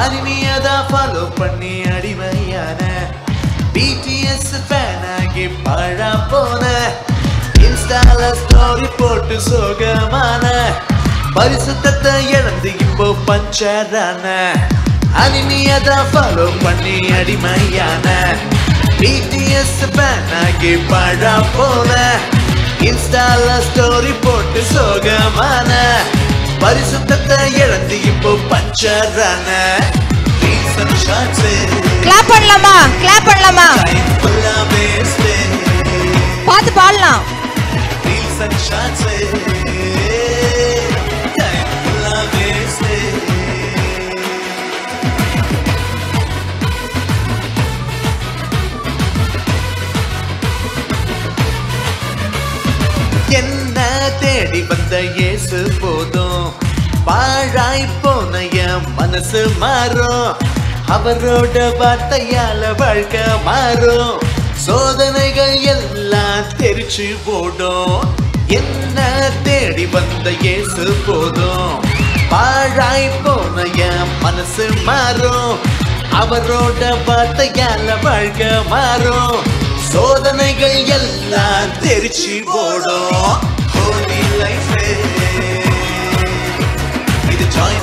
அனிமியதா follow பண்ணி அடிமையான BTS fan ஆகி பழா போன இன்ஸ்டால ஸ்டோரி போட்டு சோகமான பரிசுத்தத்தை இழந்து இப்போ பஞ்சரான அனிமியதா ஃபாலோ பண்ணி அடிமையான BTS ஃபேன் ஆகி பழா போன இன்ஸ்டால ஸ்டோரி போட்டு சோகமான பரிசுத்தத்தை இழந்து இப்போ பஞ்சரான கிளாப் பண்ணலாமா கிளாப் பண்ணலாமா பாத்து பாடலாம் என்ன தேடி வந்த இயேசு போதும் பாழாய் போன என் மனசு மாறும் அவரோட வார்த்தையால வாழ்க்கை மாறும் சோதனைகள் எல்லாம் தெரிச்சு போடும் என்ன தேடி வந்த இயேசு போதும் பாழாய் போன என் மனசு மாறும் அவரோட வார்த்தையால வாழ்க்கை மாறும் சோதனைகள் எல்லாம் தெரிச்சு போடும் Holy life இது joy